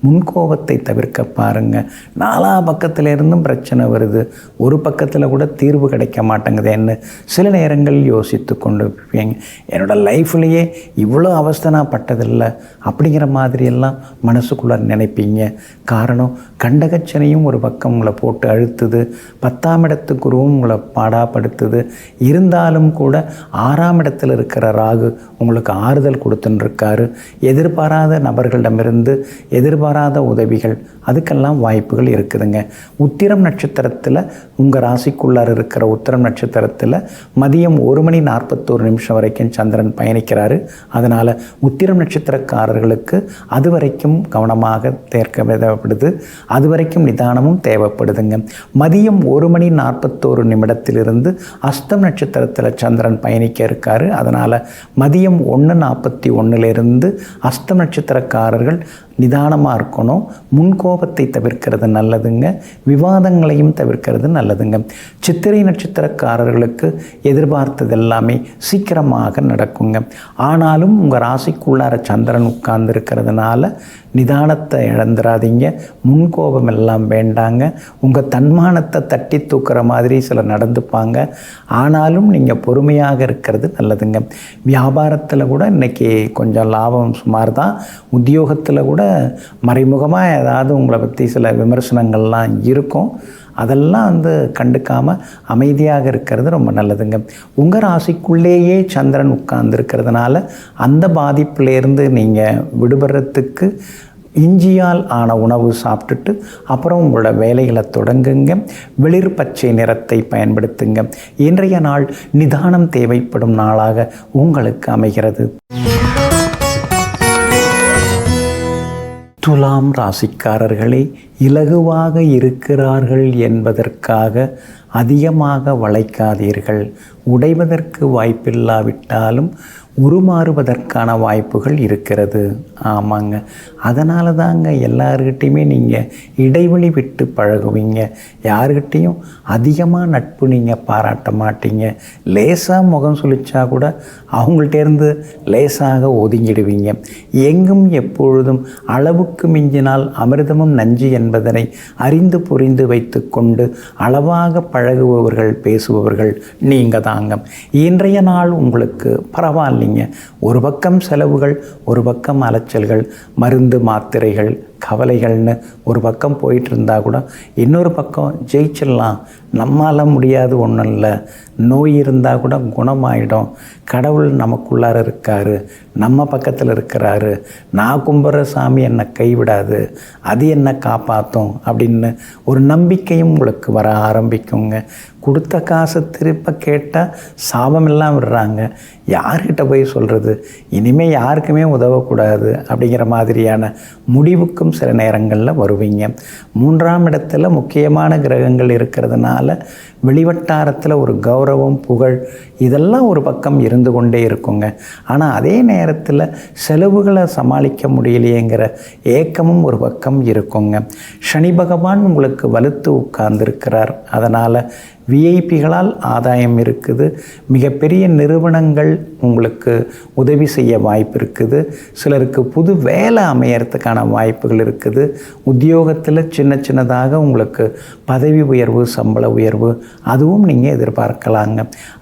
முன்கோபத்தை தவிர்க்க பாருங்கள். 4 பக்கத்திலிருந்தும் பிரச்சனை வருது, ஒரு பக்கத்தில் கூட தீர்வு கிடைக்க மாட்டேங்குதுன்னு சில நேரங்கள் யோசித்து கொண்டு இருப்பீங்க. என்னோடய லைஃப்லேயே இவ்வளோ அவஸ்தை நான் பட்டதில்லை அப்படிங்கிற மாதிரியெல்லாம் மனசுக்குள்ளே நினைப்பீங்க. காரணம், கண்டகச்சனையும் ஒரு பக்கம் உங்களை போட்டு அழுத்துது, 10ஆம் இடத்துக்குருவும் உங்களை பாடாப்படுத்துது. இருந்தாலும் கூட 6ஆம் இடத்தில் இருக்கிற ராகு உங்களுக்கு ஆறுதல் கொடுத்துன்னு இருக்காரு. எதிர்பாராத நபர்களிடமிருந்து எதிர்பாராத உதவிகள் அதுக்கெல்லாம் வாய்ப்புகள் இருக்குதுங்க. உத்திரம் நட்சத்திரத்தில் உங்கள் ராசிக்குள்ளார இருக்கிற உத்திரம் நட்சத்திரத்தில் மதியம் 1:41 வரைக்கும் சந்திரன் பயணிக்கிறாரு. அதனால் உத்திரம் நட்சத்திரக்காரர்களுக்கு அது வரைக்கும் கவனமாக தேவைப்படுது, அது வரைக்கும் நிதானமும் தேவைப்படுதுங்க. மதியம் 1:41 அஸ்தம் நட்சத்திரத்தில் சந்திரன் பயணிக்க இருக்காரு. அதனால் மதியம் 1:41 அஸ்தம் நட்சத்திரக்காரர்கள் நிதானமாக இருக்கணும். முன்கோபத்தை தவிர்க்கிறது நல்லதுங்க. விவாதங்களையும் தவிர்க்கிறது நல்லதுங்க. சித்திரை நட்சத்திரக்காரர்களுக்கு எதிர்பார்த்தது எல்லாமே சீக்கிரமாக நடக்குங்க. ஆனாலும் உங்கள் ராசிக்குள்ளார சந்திரன் உட்கார்ந்து இருக்கிறதுனால நிதானத்தை இழந்துடாதீங்க. முன்கோபம் எல்லாம் வேண்டாங்க. உங்கள் தன்மானத்தை தட்டி தூக்குற மாதிரி சிலர் நடந்துப்பாங்க. ஆனாலும் நீங்கள் பொறுமையாக இருக்கிறது நல்லதுங்க. வியாபாரத்தில் கூட இன்றைக்கி கொஞ்சம் லாபம் சுமார் தான். உத்தியோகத்தில் கூட மறைமுகமாக ஏதாவது உங்களை பற்றி சில விமர்சனங்கள்லாம் இருக்கும். அதெல்லாம் கண்டுக்காமல் அமைதியாக இருக்கிறது ரொம்ப நல்லதுங்க. உங்கள் ராசிக்குள்ளேயே சந்திரன் உட்கார்ந்துருக்கிறதுனால அந்த பாதிப்புலேருந்து நீங்கள் விடுபடுறதுக்கு இஞ்சியால் ஆன உணவு சாப்பிட்டுட்டு அப்புறம் உங்களோட வேலைகளை தொடங்குங்க. வெளிர் பச்சை நிறத்தை பயன்படுத்துங்க. இன்றைய நாள் நிதானம் தேவைப்படும் நாளாக உங்களுக்கு அமைகிறது. துலாம் ராசிக்காரர்களே, இலகுவாக இருக்கிறார்கள் என்பதற்காக அதிகமாக வளைக்காதீர்கள். உடைவதற்கு வாய்ப்பில்லாவிட்டாலும் உருமாறுவதற்கான வாய்ப்புகள் இருக்கிறது. ஆமாங்க, அதனால தாங்க எல்லார்கிட்டையுமே நீங்கள் இடைவெளி விட்டு பழகுவீங்க. யார்கிட்டையும் அதிகமாக நட்பு நீங்கள் பாராட்ட மாட்டீங்க. லேசாக முகம் சுழிச்சா கூட அவங்கள்டேருந்து லேசாக ஒதுங்கிடுவீங்க. எங்கும் எப்பொழுதும் அளவுக்கு மிஞ்சினால் அமிர்தமும் நஞ்சு என்பதனை அறிந்து புரிந்து வைத்து கொண்டு அளவாக பழகுபவர்கள் பேசுபவர்கள் நீங்கள் தாங்க. இன்றைய நாள் உங்களுக்கு பரவாயில்லைங்க. ஒரு பக்கம் செலவுகள், ஒரு பக்கம் அலைச்சல்கள், மருந்து மாத்திரைகள், கவலைகள்னு ஒரு பக்கம் போயிட்டு இருந்தால் கூட இன்னொரு பக்கம் ஜெயிச்சிடலாம், நம்மால் முடியாது ஒன்றும் இல்லை, நோய் இருந்தால் கூட குணமாயிடும், கடவுள் நமக்குள்ளார இருக்கார், நம்ம பக்கத்தில் இருக்கிறாரு, நான் கும்பிட்ற சாமி என்னை கைவிடாது, அது என்னை காப்பாற்றும் அப்படின்னு ஒரு நம்பிக்கையும் உங்களுக்கு வர ஆரம்பிக்குங்க. கொடுத்த காசை திருப்ப கேட்டால் சாபமெல்லாம் விடுறாங்க, யார்கிட்ட போய் சொல்கிறது, இனிமேல் யாருக்குமே உதவக்கூடாது அப்படிங்கிற மாதிரியான முடிவுக்கும் சில நேரங்களில் வருவீங்க. 3ஆம் இடத்துல முக்கியமான கிரகங்கள் இருக்கிறதுனால வெளிவட்டாரத்தில் ஒரு கௌரவம், புகழ் இதெல்லாம் ஒரு பக்கம் இருந்து கொண்டே இருக்குங்க. ஆனால் அதே நேரத்தில் செலவுகளை சமாளிக்க முடியலையேங்கிற ஏக்கமும் ஒரு பக்கம் இருக்குங்க. சனி பகவான் உங்களுக்கு வலுத்து உட்கார்ந்துருக்கிறார். அதனால் விஐபிகளால் ஆதாயம் இருக்குது, மிகப்பெரிய நிறுவனங்கள் உங்களுக்கு உதவி செய்ய வாய்ப்பு இருக்குது, சிலருக்கு புது வேலை அமையறதுக்கான வாய்ப்புகள் இருக்குது, உத்தியோகத்தில் சின்ன சின்னதாக உங்களுக்கு பதவி உயர்வு, சம்பள உயர்வு அதுவும் நீங்கள் எதிர்பார்க்கலாங்க.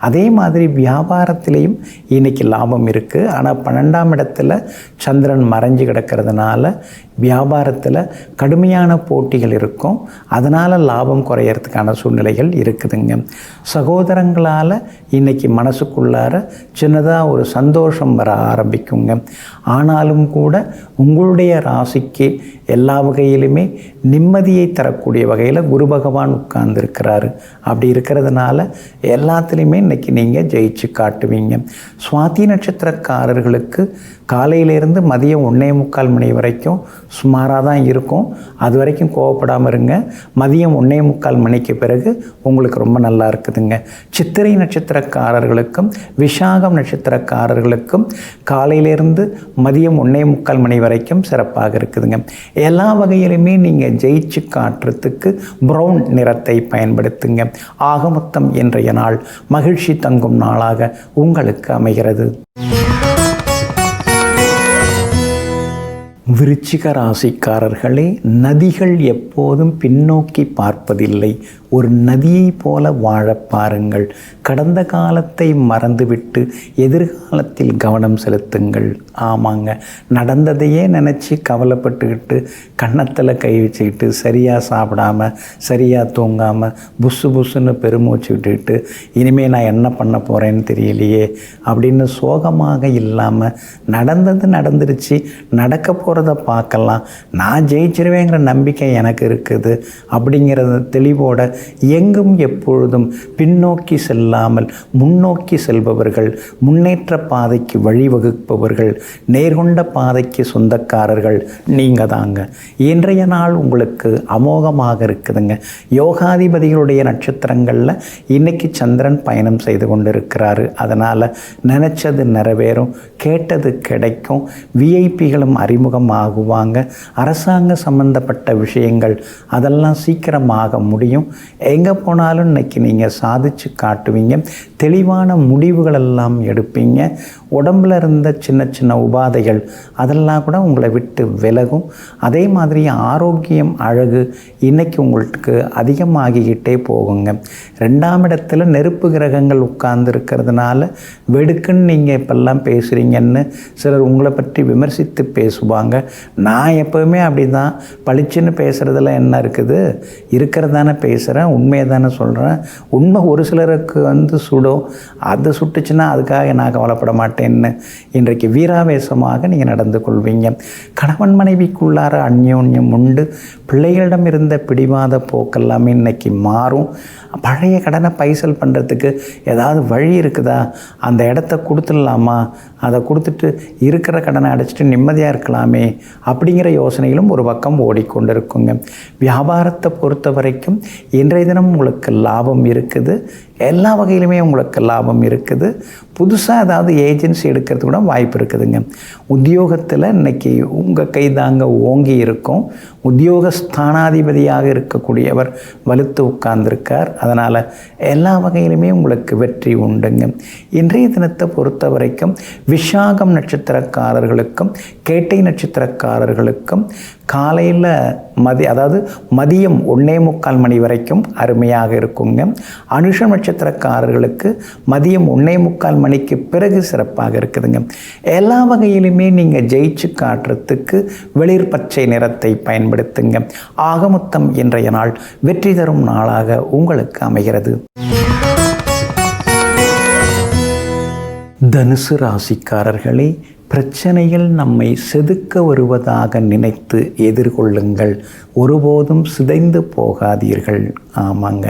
அதே மாதிரி வியாபாரத்திலையும் இன்றைக்கி லாபம் இருக்குது. ஆனால் 12ஆம் இடத்துல சந்திரன் மறைஞ்சு கிடக்கிறதுனால வியாபாரத்தில் கடுமையான போட்டிகள் இருக்கும், அதனால் லாபம் குறையறதுக்கான சூழ்நிலைகள் இருக்குதுங்க. சகோதரங்களால் இன்றைக்கி மனசுக்குள்ளார சின்னதாக ஒரு சந்தோஷம் வர ஆரம்பிக்குங்க. ஆனாலும் கூட உங்களுடைய ராசிக்கு எல்லா வகையிலுமே நிம்மதியை தரக்கூடிய வகையில் குரு பகவான் உட்கார்ந்துருக்கிறாரு. அப்படி இருக்கிறதுனால எல்லாத்துலேயுமே இன்றைக்கி நீங்கள் ஜெயிச்சு காட்டுவீங்க. சுவாதி நட்சத்திரக்காரர்களுக்கு காலையிலேருந்து மதியம் 1:45 மணி வரைக்கும் சுமாராக தான் இருக்கும். அது வரைக்கும் கோவப்படாமல் இருங்க. மதியம் 1:45 மணிக்கு பிறகு உங்களுக்கு ரொம்ப நல்லா இருக்குதுங்க. சித்திரை நட்சத்திரக்காரர்களுக்கும் விசாகம் நட்சத்திரக்காரர்களுக்கும் காலையிலேருந்து மதியம் 1:45 மணி வரைக்கும் சிறப்பாக இருக்குதுங்க. எல்லா வகையிலுமே நீங்கள் ஜெயிச்சு காட்டுறதுக்கு ப்ரௌன் நிறத்தை பயன்படுத்துங்க. ஆக மொத்தம் இன்றைய நாள் மகிழ்ச்சி தங்கும் நாளாக உங்களுக்கு அமைகிறது. விருச்சிக ராசிக்காரர்களே, நதிகள் எப்போதும் பின்னோக்கி பார்ப்பதில்லை, ஒரு நதியை போல வாழ பாருங்கள். கடந்த காலத்தை மறந்துவிட்டு எதிர்காலத்தில் கவனம் செலுத்துங்கள். ஆமாங்க, நடந்ததையே நினச்சி கவலைப்பட்டுக்கிட்டு கன்னத்தில் கை வச்சுக்கிட்டு சரியாக சாப்பிடாமல் சரியாக தூங்காமல் புஸ்ஸு புஸ்ஸுன்னு பெருமூச்சு விட்டுக்கிட்டு இனிமேல் நான் என்ன பண்ண போகிறேன்னு தெரியலையே அப்படின்னு சோகமாக இல்லாமல் நடந்தது நடந்துருச்சு, நடக்க போகிறத பார்க்கலாம், நான் ஜெயிச்சிருவேங்கிற நம்பிக்கை எனக்கு இருக்குது அப்படிங்கிறத தெளிவோட எங்கும் எப்பொழுதும் பின்னோக்கி செல்லாமல் முன்னோக்கி செல்பவர்கள், முன்னேற்ற பாதைக்கு வழிவகுப்பவர்கள், நேர்கொண்ட பாதைக்கு சொந்தக்காரர்கள் நீங்கள் தாங்க. இன்றைய நாள் உங்களுக்கு அமோகமாக இருக்குதுங்க. யோகாதிபதிகளுடைய நட்சத்திரங்களில் இன்னைக்கு சந்திரன் பயணம் செய்து கொண்டு இருக்கிறாரு. அதனால் நினச்சது நிறைவேறும், கேட்டது கிடைக்கும், விஐபிகளும் அறிமுகம் ஆகுவாங்க. அரசாங்க சம்பந்தப்பட்ட விஷயங்கள் அதெல்லாம் சீக்கிரமாக முடியும். எங்கே போனாலும் இன்னைக்கு நீங்கள் சாதிச்சு காட்டுவீங்க. தெளிவான முடிவுகள் எல்லாம் எடுப்பீங்க. உடம்பில் இருந்த சின்ன சின்ன உபாதைகள் அதெல்லாம் கூட உங்களை விட்டு விலகும். அதே மாதிரி ஆரோக்கியம், அழகு இன்னைக்கு உங்களுக்கு அதிகமாகிக்கிட்டே போகுங்க. 2ஆம் இடத்துல நெருப்பு கிரகங்கள் உட்கார்ந்து இருக்கிறதுனால வெடுக்குன்னு நீங்கள் இப்பெல்லாம் பேசுகிறீங்கன்னு சிலர் உங்களை பற்றி விமர்சித்து பேசுவாங்க. நான் எப்போவுமே அப்படி தான், பளிச்சுன்னு பேசுகிறதுல என்ன இருக்குது, இருக்கிறதானே பேசுகிறேன், உண்மையை தானே சொல்கிறேன். உண்மை ஒரு சிலருக்கு சுடும், அது சுட்டுச்சுன்னா அதுக்காக நான் கவலைப்பட மாட்டேன்னு இன்றைக்கு வீராவேசமாக நீங்கள் நடந்து கொள்வீங்க. கணவன் மனைவிக்குள்ளார அந்யோன்யம் உண்டு. பிள்ளைகளிடம் இருந்த பிடிவாத போக்கெல்லாமே இன்னைக்கு மாறும். பழைய கடனை பைசல் பண்ணுறதுக்கு ஏதாவது வழி இருக்குதா, அந்த இடத்த கொடுத்துடலாமா, அதை கொடுத்துட்டு இருக்கிற கடனை அடைச்சிட்டு நிம்மதியாக இருக்கலாமே அப்படிங்கிற யோசனைகளும் ஒரு பக்கம் ஓடிக்கொண்டு இருக்குங்க. வியாபாரத்தை பொறுத்த வரைக்கும் இன்றைய தினம் உங்களுக்கு லாபம் இருக்குது, எல்லா வகையிலுமே உங்களுக்கு லாபம் இருக்குது. புதுசாக ஏதாவது ஏஜென்சி எடுக்கிறது கூட வாய்ப்பு இருக்குதுங்க. உத்தியோகத்தில் இன்றைக்கி உங்கள் கைதாங்க ஓங்கி இருக்கும். உத்தியோக ஸ்தானாதிபதியாக இருக்கக்கூடியவர் வலுத்து உட்கார்ந்துருக்கார். அதனால் எல்லா வகையிலுமே உங்களுக்கு வெற்றி உண்டுங்க. இன்றைய தினத்தை பொறுத்த வரைக்கும் விஷாகம் நட்சத்திரக்காரர்களுக்கும் கேட்டை நட்சத்திரக்காரர்களுக்கும் காலையில் அதாவது மதியம் 1:45 மணி வரைக்கும் அருமையாக இருக்குங்க. அனுஷம் நட்சத்திரக்காரர்களுக்கு மதியம் 1:45 மணிக்கு பிறகு சிறப்பாக இருக்குதுங்க. எல்லா வகையிலுமே நீங்கள் ஜெயிச்சு காட்டுறதுக்கு வெளிர் பச்சை நிறத்தை பயன்படுத்துங்க. ஆகமொத்தம் இன்றைய நாள் வெற்றி தரும் நாளாக உங்களுக்கு அமைகிறது. தனுசு ராசிக்காரர்களே, பிரச்சனைகள் நம்மை செதுக்க வருவதாக நினைத்து எதிர்கொள்ளுங்கள். ஒருபோதும் சிதைந்து போகாதீர்கள். ஆமாங்க,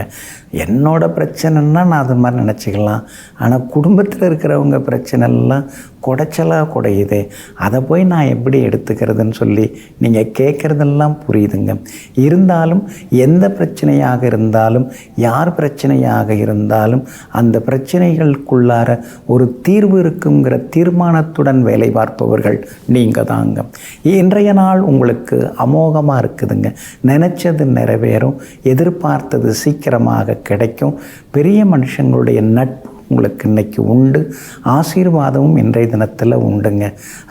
என்னோட பிரச்சனைன்னா நான் அது மாதிரி நினச்சிக்கலாம். ஆனால் குடும்பத்தில் இருக்கிறவங்க பிரச்சனைலாம் குடைச்சலாக குடையுதே, அதை போய் நான் எப்படி எடுத்துக்கிறதுன்னு சொல்லி நீங்கள் கேட்குறதெல்லாம் புரியுதுங்க. இருந்தாலும் எந்த பிரச்சனையாக இருந்தாலும், யார் பிரச்சனையாக இருந்தாலும் அந்த பிரச்சனைகளுக்குள்ளார ஒரு தீர்வு இருக்குங்கிற தீர்மானத்துடன் வேலை பார்ப்பவர்கள் நீங்கள் தாங்க. இன்றைய நாள் உங்களுக்கு அமோகமாக இருக்குதுங்க. நினச்சது நிறைவேறும், எதிர்பார்த்தது சீக்கிரமாக கிடைக்கும். பெரிய மனுஷங்களுடைய நட்பு உங்களுக்கு இன்றைக்கி உண்டு. ஆசீர்வாதமும் இன்றைய தினத்தில் உண்டுங்க.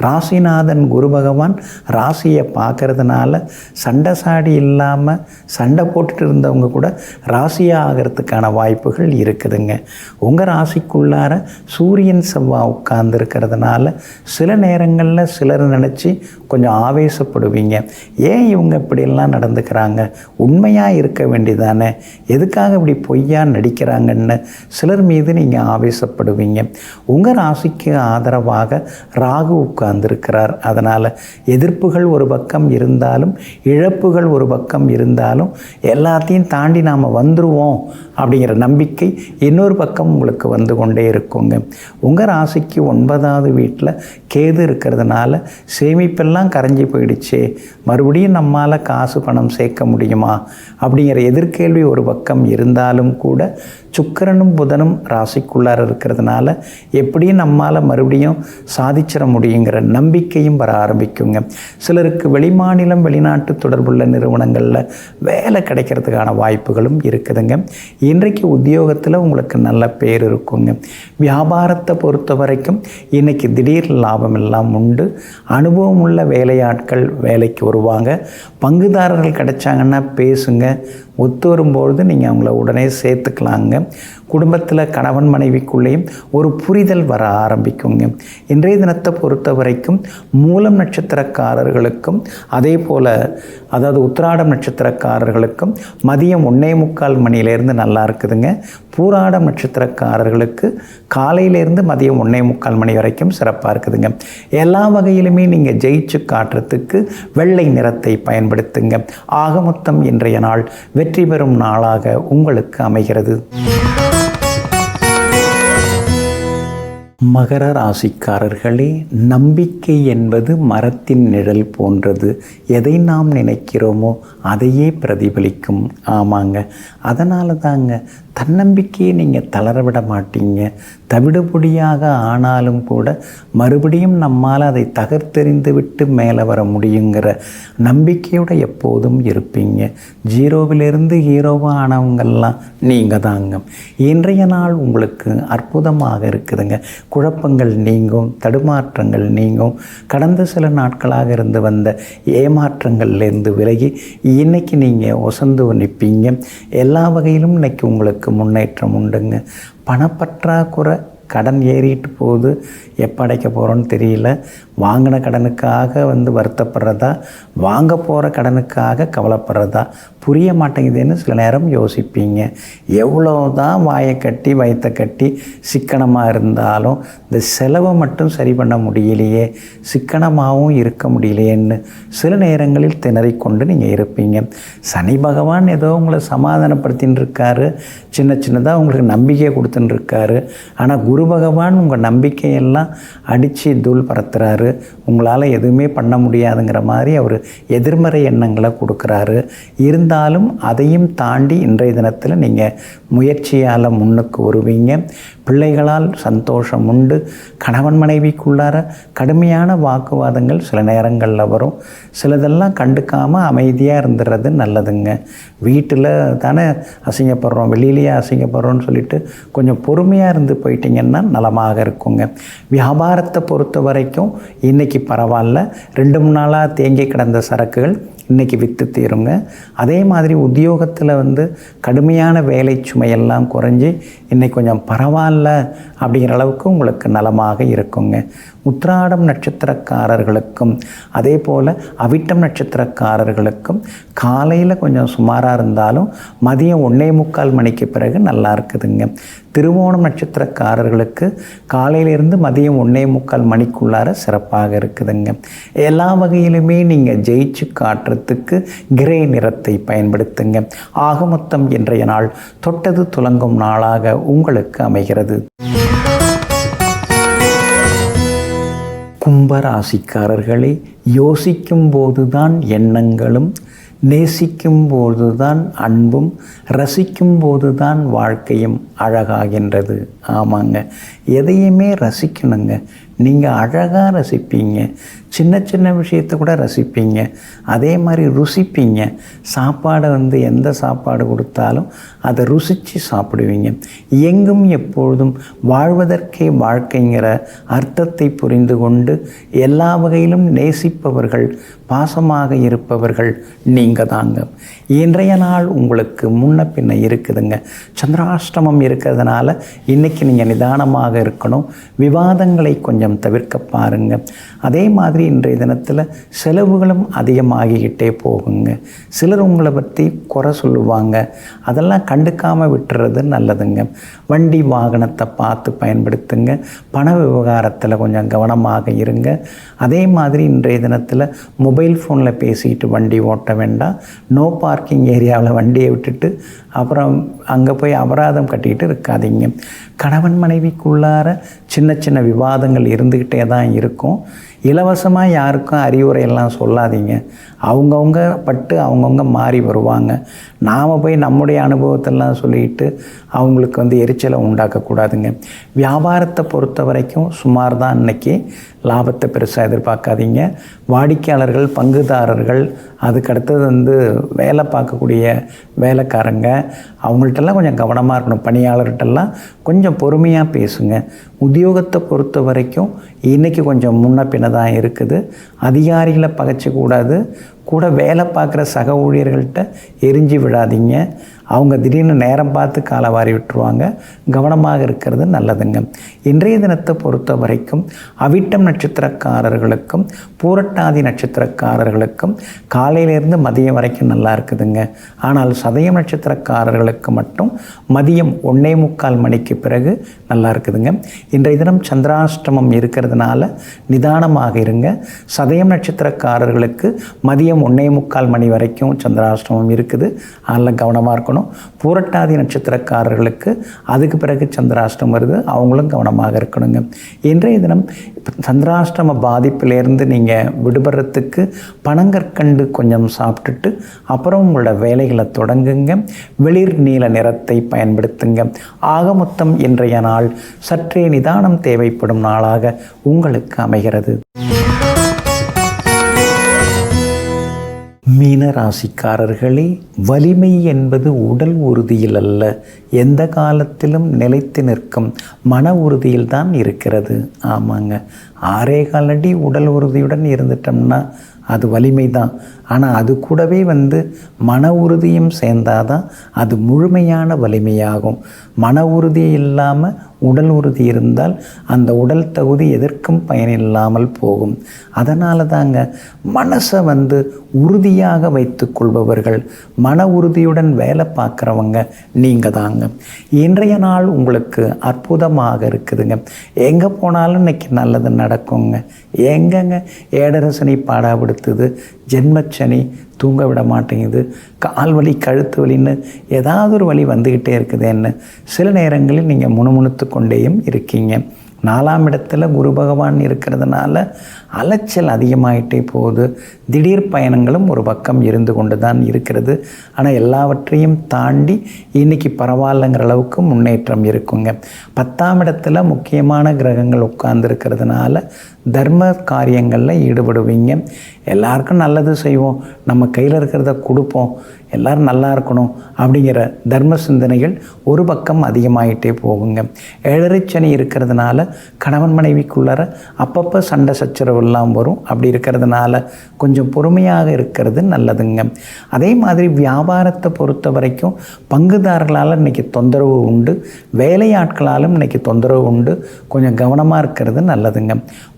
ராசிநாதன் குரு பகவான் ராசியை பார்க்கறதுனால சண்டை சாடி இல்லாமல் சண்டை போட்டுட்டு இருந்தவங்க கூட ராசியாக ஆகிறதுக்கான வாய்ப்புகள் இருக்குதுங்க. உங்கள் ராசிக்குள்ளார சூரியன் செவ்வாய் உட்கார்ந்துருக்கிறதுனால சில நேரங்களில் சிலர் நினச்சி கொஞ்சம் ஆவேசப்படுவீங்க. ஏன் இவங்க இப்படியெல்லாம் நடந்துக்கிறாங்க, உண்மையாக இருக்க வேண்டியதானே, எதுக்காக இப்படி பொய்யா நடிக்கிறாங்கன்னு சிலர் மீது நீங்கள் ஆவேசப்படுவீங்க. உங்கள் ராசிக்கு ஆதரவாக ராகு உட்கார்ந்திருக்கிறார். அதனால் எதிர்ப்புகள் ஒரு பக்கம் இருந்தாலும், இழப்புகள் ஒரு பக்கம் இருந்தாலும், எல்லாத்தையும் தாண்டி நாம் வந்துடுவோம் அப்படிங்கிற நம்பிக்கை இன்னொரு பக்கம் உங்களுக்கு வந்து கொண்டே இருக்குங்க. உங்கள் ராசிக்கு 9வது வீட்டில் கேது இருக்கிறதுனால சேமிப்பெல்லாம் கரைஞ்சி போயிடுச்சே, மறுபடியும் நம்மால் காசு பணம் சேர்க்க முடியுமா அப்படிங்கிற எதிர்கேள்வி ஒரு பக்கம் இருந்தாலும் கூட சுக்கிரனும் புதனும் ராசிக்குள்ளார இருக்கிறதுனால எப்படியும் நம்மால் மறுபடியும் சாதிச்சிட முடியுங்கிற நம்பிக்கையும் வர ஆரம்பிக்குங்க. சிலருக்கு வெளிமாநிலம் வெளிநாட்டு தொடர்புள்ள நிறுவனங்களில் வேலை கிடைக்கிறதுக்கான வாய்ப்புகளும் இருக்குதுங்க. இன்றைக்கு உத்தியோகத்தில் உங்களுக்கு நல்ல பேர் இருக்குங்க. வியாபாரத்தை பொறுத்த வரைக்கும் இன்றைக்கி திடீர் லாபம் எல்லாம் உண்டு. அனுபவம் உள்ள வேலையாட்கள் வேலைக்கு வருவாங்க. பங்குதாரர்கள் கிடைச்சாங்கன்னா பேசுங்க. ஒத்து வரும்பொழுது நீங்கள் அவங்கள உடனே சேர்த்துக்கலாங்க. குடும்பத்தில் கணவன் மனைவிக்குள்ளேயும் ஒரு புரிதல் வர ஆரம்பிக்குங்க. இன்றைய தினத்தை பொறுத்த வரைக்கும் மூலம் நட்சத்திரக்காரர்களுக்கும் அதே போல் அதாவது உத்திராடம் நட்சத்திரக்காரர்களுக்கும் மதியம் 1:45 மணியிலேருந்து நல்லா இருக்குதுங்க. பூராடம் நட்சத்திரக்காரர்களுக்கு காலையிலேருந்து மதியம் 1:45 மணி வரைக்கும் சிறப்பாக இருக்குதுங்க. எல்லா வகையிலுமே நீங்கள் ஜெயிச்சு காட்டுறதுக்கு வெள்ளை நிறத்தை பயன்படுத்துங்க. ஆக மொத்தம் இன்றைய நாள் வெற்றி பெறும் நாளாக உங்களுக்கு அமைகிறது. மகர ராசிக்காரர்களே, நம்பிக்கை என்பது மரத்தின் நிழல் போன்றது. எதை நாம் நினைக்கிறோமோ அதையே பிரதிபலிக்கும். ஆமாங்க, அதனால தாங்க தன்னம்பிக்கையை நீங்கள் தளர விட மாட்டீங்க. தவிடுபொடியாக ஆனாலும் கூட மறுபடியும் நம்மால் அதை தகர்த்தெறிந்து விட்டு மேலே வர முடியுங்கிற நம்பிக்கையோடு எப்போதும் இருப்பீங்க. ஜீரோவிலிருந்து ஹீரோவாக ஆனவங்கெல்லாம் நீங்கள் தாங்க. இன்றைய நாள் உங்களுக்கு அற்புதமாக இருக்குதுங்க. குழப்பங்கள் நீங்கும், தடுமாற்றங்கள் நீங்கும். கடந்த சில நாட்களாக இருந்து வந்த ஏமாற்றங்கள்லேருந்து விலகி இன்றைக்கி நீங்கள் ஒசந்து நிற்பீங்க. எல்லா வகையிலும் இன்றைக்கி உங்களுக்கு முன்னேற்றம் உண்டுங்க. பணப்பற்றாக்குறை, கடன் ஏறிட்டு போகுது, எப்போ அடைக்க போகிறோன்னு தெரியல. வாங்கின கடனுக்காக வருத்தப்படுறதா, வாங்க போகிற கடனுக்காக கவலைப்படுறதா புரிய மாட்டேங்குதுன்னு சில நேரம் யோசிப்பீங்க. எவ்வளோ தான் வாயை கட்டி வயிற்றை கட்டி சிக்கனமாக இருந்தாலும் இந்த செலவை மட்டும் சரி பண்ண முடியலையே, சிக்கனமாகவும் இருக்க முடியலையேன்னு சில நேரங்களில் திணறிக்கொண்டு நீங்கள் இருப்பீங்க. சனி பகவான் ஏதோ உங்களை சமாதானப்படுத்தின்னு இருக்காரு, சின்ன சின்னதாக உங்களுக்கு நம்பிக்கையை கொடுத்துன்னு இருக்காரு. ஆனால் குரு பகவான் உங்கள் நம்பிக்கையெல்லாம் அடித்து தூள் பறத்துறாரு. உங்களால் எதுவுமே பண்ண முடியாதுங்கிற மாதிரி அவர் எதிர்மறை எண்ணங்களை கொடுக்குறாரு. இருந்தாலும் அதையும் தாண்டி இன்றைய தினத்தில் நீங்கள் முயற்சியால் முன்னுக்கு வருவீங்க. பிள்ளைகளால் சந்தோஷம் உண்டு. கணவன் மனைவிக்குள்ளார கடுமையான வாக்குவாதங்கள் சில நேரங்களில் வரும். சிலதெல்லாம் கண்டுக்காமல் அமைதியாக இருந்துடுறது நல்லதுங்க. வீட்டில் தானே அசிங்கப்படுறோம், வெளியிலேயே அசிங்கப்படுறோன்னு சொல்லிட்டு கொஞ்சம் பொறுமையாக இருந்து போயிட்டீங்கன்னா இருந்தீங்கன்னா நலமாக இருக்குங்க. வியாபாரத்தை பொறுத்த வரைக்கும் இன்றைக்கி பரவாயில்ல. 2-3 நாளாக தேங்கி கிடந்த சரக்குகள் இன்றைக்கி விற்று தீருங்க. அதே மாதிரி உத்தியோகத்தில் கடுமையான வேலை சுமையெல்லாம் குறைஞ்சி இன்றைக்கி கொஞ்சம் பரவாயில்ல அப்படிங்கிற அளவுக்கு உங்களுக்கு நலமாக இருக்குங்க. உத்திராடம் நட்சத்திரக்காரர்களுக்கும் அதே போல் அவிட்டம் நட்சத்திரக்காரர்களுக்கும் காலையில் கொஞ்சம் சுமாராக இருந்தாலும் மதியம் 1:45 மணிக்கு பிறகு நல்லா இருக்குதுங்க. திருவோணம் நட்சத்திரக்காரர்களுக்கு காலையிலிருந்து மதியம் 1:45 மணிக்குள்ளார சிறப்பாக இருக்குதுங்க. எல்லா வகையிலுமே நீங்கள் ஜெயிச்சு காட்டுறதுக்கு கிரே நிறத்தை பயன்படுத்துங்க. ஆக மொத்தம் இன்றைய நாள் தொட்டது துலங்கும் நாளாக உங்களுக்கு அமைகிறது. கும்பராசிக்காரர்களே, யோசிக்கும் போதுதான் எண்ணங்களும், நேசிக்கும் போதுதான் அன்பும், ரசிக்கும் போதுதான் வாழ்க்கையும் அழகாகின்றது. ஆமாங்க, எதையுமே ரசிக்கணுங்க. நீங்கள் அழகாக ரசிப்பீங்க, சின்ன சின்ன விஷயத்தை கூட ரசிப்பீங்க, அதே மாதிரி ருசிப்பீங்க. சாப்பாடை எந்த சாப்பாடு கொடுத்தாலும் அதை ருசித்து சாப்பிடுவீங்க. எங்கும் எப்பொழுதும் வாழ்வதற்கே வாழ்க்கைங்கிற அர்த்தத்தை புரிந்து கொண்டு எல்லா வகையிலும் நேசிப்பவர்கள், பாசமாக இருப்பவர்கள் நீங்கள் தாங்க. இன்றைய நாள் உங்களுக்கு முன்ன பின்ன இருக்குதுங்க. சந்திராஷ்டமம் இருக்கிறதுனால இன்றைக்கி நீங்கள் நிதானமாக இருக்கணும். விவாதங்களை கொஞ்சம் தவிர்க்க பாருங்கள். அதே மாதிரி இன்றைய தினத்தில் செலவுகளும் அதிகமாகிக்கிட்டே போகுங்க. சிலர் உங்களை பற்றி குறை சொல்லுவாங்க, அதெல்லாம் கண்டுக்காமல் விட்டுறது நல்லதுங்க. வண்டி வாகனத்தை பார்த்து பயன்படுத்துங்க. பண விவகாரத்தில் கொஞ்சம் கவனமாக இருங்க. அதே மாதிரி இன்றைய தினத்தில் மொபைல் ஃபோனில் பேசிக்கிட்டு வண்டி ஓட்ட வேண்டாம். நோ பார்க்கிங் ஏரியாவில் வண்டியை விட்டுட்டு அப்புறம் அங்கே போய் அபராதம் கட்டிக்கிட்டு இருக்காதீங்க. கணவன் மனைவிக்குள்ளார சின்ன சின்ன விவாதங்கள் இருந்துக்கிட்டே தான் இருக்கும். இலவசமாக யாருக்கும் அறிவுரையெல்லாம் சொல்லாதீங்க. அவங்கவுங்க பட்டு அவங்கவுங்க மாறி வருவாங்க. நாம் போய் நம்முடைய அனுபவத்தெல்லாம் சொல்லிட்டு அவங்களுக்கு எரிச்சலை உண்டாக்கக்கூடாதுங்க. வியாபாரத்தை பொறுத்த வரைக்கும் சுமார் தான். இன்றைக்கி லாபத்தை பெருசாக எதிர்பார்க்காதீங்க. வாடிக்கையாளர்கள், பங்குதாரர்கள், அதுக்கடுத்தது வேலை பார்க்கக்கூடிய வேலைக்காரங்க, அவங்கள்ட்டெல்லாம் கொஞ்சம் கவனமாக இருக்கணும். பணியாளர்கிட்டெல்லாம் கொஞ்சம் பொறுமையாக பேசுங்க. உத்தியோகத்தை பொறுத்த வரைக்கும் இன்றைக்கி கொஞ்சம் முன்ன பின்ன தான் இருக்குது. அதிகாரிகளை பகைச்சக்கூடாது. கூட வேலை பார்க்குற சக ஊழியர்கள்ட்ட எரிஞ்சு விடாதீங்க. அவங்க திடீர்னு நேரம் பார்த்து காலை வாரி விட்டுருவாங்க. கவனமாக இருக்கிறது நல்லதுங்க. இன்றைய தினத்தை பொறுத்த வரைக்கும் அவிட்டம் நட்சத்திரக்காரர்களுக்கும் பூரட்டாதி நட்சத்திரக்காரர்களுக்கும் காலையிலேருந்து மதியம் வரைக்கும் நல்லா இருக்குதுங்க. ஆனால் சதயம் நட்சத்திரக்காரர்களுக்கு மட்டும் மதியம் 1:45 மணிக்கு பிறகு நல்லா இருக்குதுங்க. இன்றைய தினம் சந்திராஷ்டமம் இருக்கிறதுனால நிதானமாக இருங்க. சதயம் நட்சத்திரக்காரர்களுக்கு மதியம் 1:45 மணி வரைக்கும் சந்திராஷ்டமம் இருக்குது. அதில் கவனமாக இருக்கணும். பூரட்டாதி நட்சத்திரக்காரர்களுக்கு அதுக்கு பிறகு சந்திராஷ்டமம் வருது. அவங்களும் கவனமாக இருக்கணுங்க. இன்றைய தினம் சந்திராஷ்டம பாதிப்பிலேருந்து நீங்கள் விடுபடுறதுக்கு பனங்கற்கண்டு கொஞ்சம் சாப்பிட்டுட்டு அப்புறம் உங்களோட வேலைகளை தொடங்குங்க. வெளிர் நீல நிறத்தை பயன்படுத்துங்க. ஆக மொத்தம் இன்றைய நாள் சற்றே நிதானம் தேவைப்படும் நாளாக உங்களுக்கு அமைகிறது. மீனராசிக்காரர்களே, வலிமை என்பது உடல் உறுதியில் அல்ல, எந்த காலத்திலும் நிலைத்து நிற்கும் மன உறுதியில் தான் இருக்கிறது. ஆமாங்க, 6.25 அடி உடல் உறுதியுடன் இருந்துட்டோம்னா அது வலிமை தான். ஆனால் அது கூடவே மன உறுதியும் சேர்ந்தாதான் அது முழுமையான வலிமையாகும். மன உறுதி இல்லாமல் உடல் உறுதி இருந்தால் அந்த உடல் தகுதி எதற்கும் பயனில்லாமல் போகும். அதனால தாங்க மனசை உறுதியாக வைத்து கொள்பவர்கள், மன உறுதியுடன் வேலை பார்க்குறவங்க நீங்கள் தாங்க. இன்றைய நாள் உங்களுக்கு அற்புதமாக இருக்குதுங்க. எங்கே போனாலும் இன்றைக்கி நல்லது நடக்குங்க. எங்கங்க ஏடரசனை பாடாப்படுத்துது, ஜென்மச்சனி தூங்க விட மாட்டேங்குது, கால் வலி, கழுத்து வலின்னு ஏதாவது ஒரு வலி வந்துக்கிட்டே இருக்குதுன்னு சில நேரங்களில் நீங்கள் முணுமுணுத்து கொண்டேயும் இருக்கீங்க. 4ஆம் இடத்துல குரு பகவான் இருக்கிறதுனால அலைச்சல் அதிகமாகிட்டே போகுது. திடீர் பயணங்களும் ஒரு பக்கம் இருந்து கொண்டு தான் இருக்கிறது. ஆனால் எல்லாவற்றையும் தாண்டி இன்றைக்கி பரவாயில்லைங்கிற அளவுக்கு முன்னேற்றம் இருக்குங்க. 10ஆம் இடத்துல முக்கியமான கிரகங்கள் உட்கார்ந்துருக்கிறதுனால தர்ம காரியங்களில் ஈடுபடுவீங்க. எல்லாருக்கும் நல்லது செய்வோம், நம்ம கையில் இருக்கிறத கொடுப்போம், எல்லோரும் நல்லா இருக்கணும் அப்படிங்கிற தர்ம சிந்தனைகள் ஒரு பக்கம் அதிகமாகிட்டே போகுங்க. ஏழரை சனி இருக்கிறதுனால கணவன் மனைவிக்குள்ளார அப்பப்போ சண்டை சச்சரவுலாம் வரும். அப்படி இருக்கிறதுனால கொஞ்சம் பொறுமையாக இருக்கிறது நல்லதுங்க. அதே மாதிரி வியாபாரத்தை பொறுத்த வரைக்கும் பங்குதாரர்களால் இன்றைக்கி தொந்தரவு உண்டு, வேலையாட்களாலும் இன்றைக்கி தொந்தரவு உண்டு. கொஞ்சம் கவனமாக இருக்கிறது நல்லதுங்க.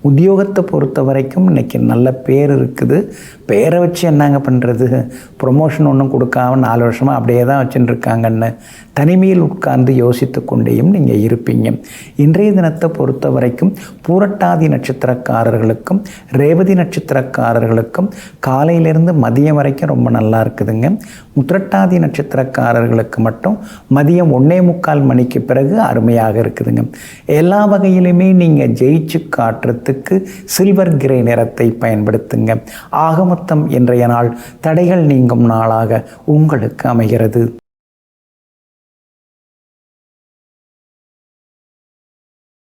உத்தியோகத்தை பொறுத்த வரைக்கும் இன்றைக்கி நல்ல பேர் இருக்குது. பேரை வச்சு என்னங்க பண்ணுறது, ப்ரொமோஷன் ஒன்றும் கொடுக்காம 4 வருஷமாக அப்படியே தான் வச்சுட்டு இருக்காங்கன்னு தனிமையில் உட்கார்ந்து யோசித்து கொண்டேயும் நீங்கள் இருப்பீங்க. இன்றைய தினத்தை பொறுத்த வரைக்கும் பூரட்டாதி நட்சத்திரக்காரர்களுக்கும் ரேவதி நட்சத்திரக்காரர்களுக்கும் காலையிலேருந்து மதியம் வரைக்கும் ரொம்ப நல்லா இருக்குதுங்க. உத்திரட்டாதி நட்சத்திரக்காரர்களுக்கு மட்டும் மதியம் 1:45 மணிக்கு பிறகு அருமையாக இருக்குதுங்க. எல்லா வகையிலுமே நீங்கள் ஜெயிச்சு காட்டுறதுக்கு சில்வர் கிரே நிறத்தை பயன்படுத்துங்க. ஆக மொத்தம் இன்றைய நாள் தடைகள் நீங்கும் நாளாக உங்களுக்கு அமைகிறது.